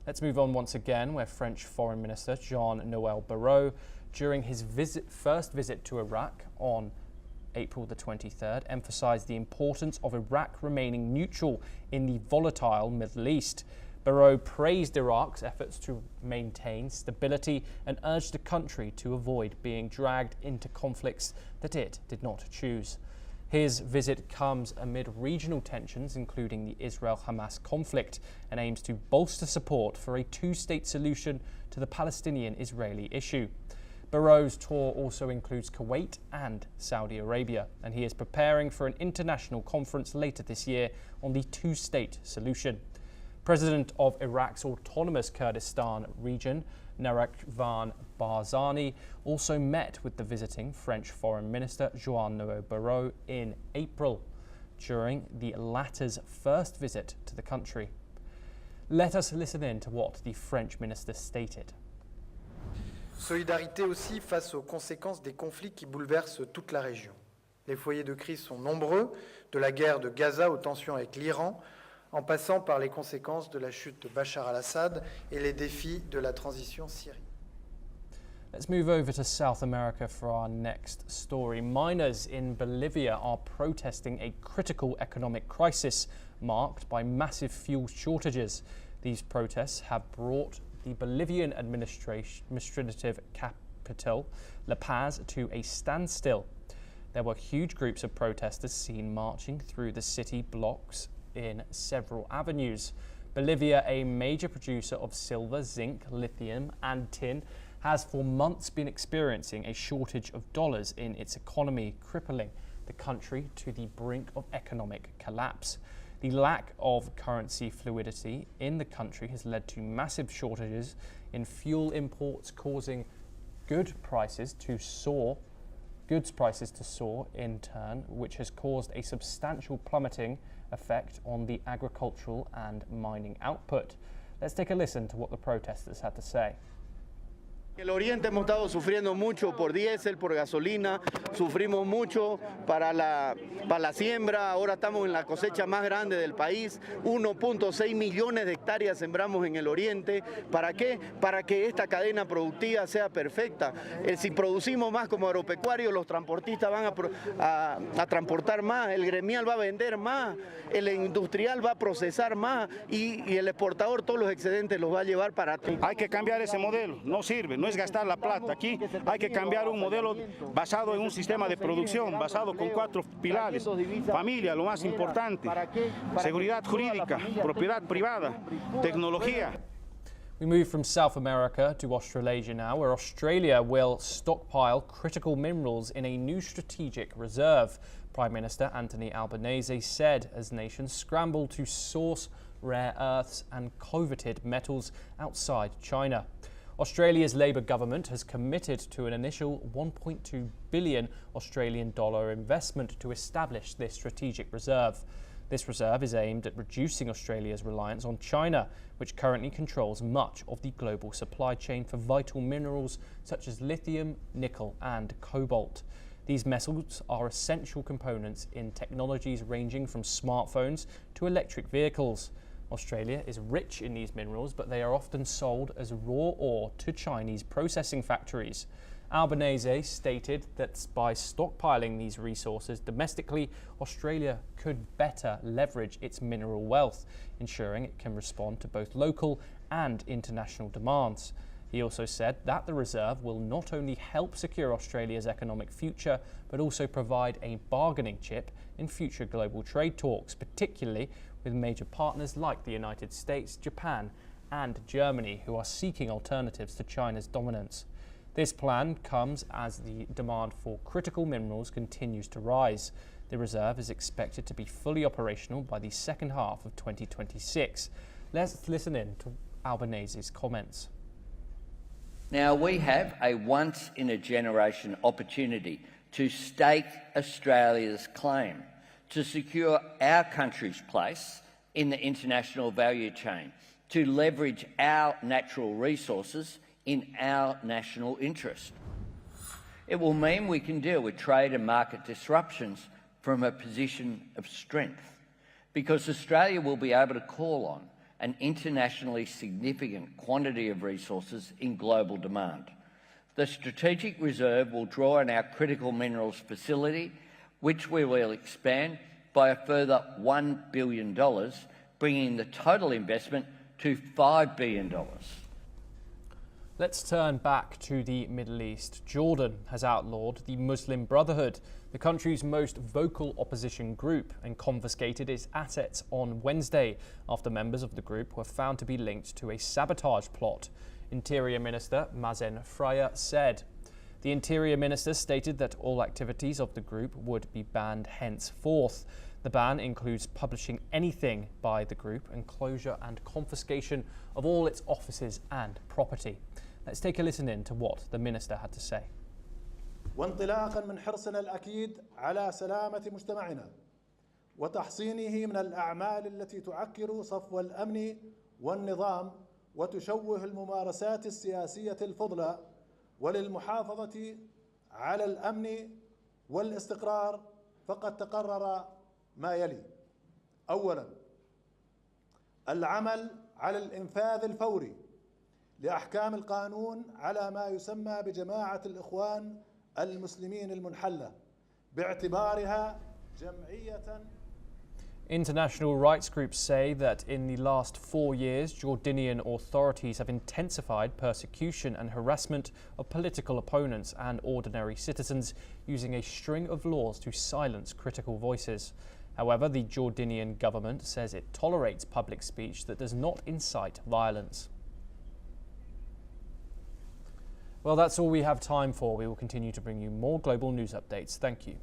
Let's move on once again, where French Foreign Minister Jean-Noel Barrot, during his first visit to Iraq on April the 23rd, emphasized the importance of Iraq remaining neutral in the volatile Middle East. Barrot praised Iraq's efforts to maintain stability and urged the country to avoid being dragged into conflicts that it did not choose. His visit comes amid regional tensions, including the Israel-Hamas conflict, and aims to bolster support for a two-state solution to the Palestinian-Israeli issue. Barrot's tour also includes Kuwait and Saudi Arabia, and he is preparing for an international conference later this year on the two-state solution. President of Iraq's autonomous Kurdistan region, Narakvan Barzani, also met with the visiting French Foreign Minister Jean-Noel Barrot in April, during the latter's first visit to the country. Let us listen in to what the French minister stated. Solidarité aussi face aux conséquences des conflits qui bouleversent toute la région. Les foyers de crise sont nombreux, de la guerre de Gaza aux tensions avec l'Iran, en passant par les conséquences de la chute de Bachar al-Assad et les défis de la transition syrienne. Let's move over to South America for our next story. Miners in Bolivia are protesting a critical economic crisis marked by massive fuel shortages. These protests have brought the Bolivian administrative capital, La Paz, to a standstill. There were huge groups of protesters seen marching through the city blocks in several avenues. Bolivia, a major producer of silver, zinc, lithium and tin, has for months been experiencing a shortage of dollars in its economy, crippling the country to the brink of economic collapse. The lack of currency fluidity in the country has led to massive shortages in fuel imports, causing goods prices to soar in turn, which has caused a substantial plummeting effect on the agricultural and mining output. Let's take a listen to what the protesters had to say. En el oriente hemos estado sufriendo mucho por diésel, por gasolina, sufrimos mucho para la siembra, ahora estamos en la cosecha más grande del país, 1.6 millones de hectáreas sembramos en el oriente. ¿Para qué? Para que esta cadena productiva sea perfecta. Si producimos más como agropecuarios, los transportistas van a transportar más, el gremial va a vender más, el industrial va a procesar más y el exportador todos los excedentes los va a llevar para atrás. Hay que cambiar ese modelo, no sirve. No es gastar la plata. Aquí hay que cambiar un modelo basado en un sistema de producción, basado con 4 pilares. Familia, lo más importante. Seguridad jurídica, propiedad privada, tecnología. We move from South America to Australasia now, where Australia will stockpile critical minerals in a new strategic reserve. Prime Minister Anthony Albanese said as nations scramble to source rare earths and coveted metals outside China. Australia's Labor government has committed to an initial 1.2 billion Australian dollar investment to establish this strategic reserve. This reserve is aimed at reducing Australia's reliance on China, which currently controls much of the global supply chain for vital minerals such as lithium, nickel and cobalt. These metals are essential components in technologies ranging from smartphones to electric vehicles. Australia is rich in these minerals, but they are often sold as raw ore to Chinese processing factories. Albanese stated that by stockpiling these resources domestically, Australia could better leverage its mineral wealth, ensuring it can respond to both local and international demands. He also said that the reserve will not only help secure Australia's economic future, but also provide a bargaining chip in future global trade talks, particularly with major partners like the United States, Japan and Germany, who are seeking alternatives to China's dominance. This plan comes as the demand for critical minerals continues to rise. The reserve is expected to be fully operational by the second half of 2026. Let's listen in to Albanese's comments. Now we have a once-in-a-generation opportunity to stake Australia's claim, to secure our country's place in the international value chain, to leverage our natural resources in our national interest. It will mean we can deal with trade and market disruptions from a position of strength, because Australia will be able to call on an internationally significant quantity of resources in global demand. The strategic reserve will draw on our critical minerals facility, which we will expand by a further $1 billion, bringing the total investment to $5 billion. Let's turn back to the Middle East. Jordan has outlawed the Muslim Brotherhood, the country's most vocal opposition group, and confiscated its assets on Wednesday after members of the group were found to be linked to a sabotage plot. Interior Minister Mazen Freya said. The Interior Minister stated that all activities of the group would be banned henceforth. The ban includes publishing anything by the group and closure and confiscation of all its offices and property. Let's take a listen in to what the minister had to say. وانطلاقا من حرصنا الأكيد على سلامة مجتمعنا وتحصينه من الأعمال التي تعكر صفو الأمن والنظام وتشوه الممارسات السياسية الفضلى وللمحافظة على الأمن والاستقرار، فقد تقرر ما يلي: أولاً، العمل على الإنفاذ الفوري لأحكام القانون على ما يسمى بجماعة الإخوان المسلمين المنحلة باعتبارها جمعية. International rights groups say that in the last 4 years, Jordanian authorities have intensified persecution and harassment of political opponents and ordinary citizens, using a string of laws to silence critical voices. However, the Jordanian government says it tolerates public speech that does not incite violence. Well, that's all we have time for. We will continue to bring you more global news updates. Thank you.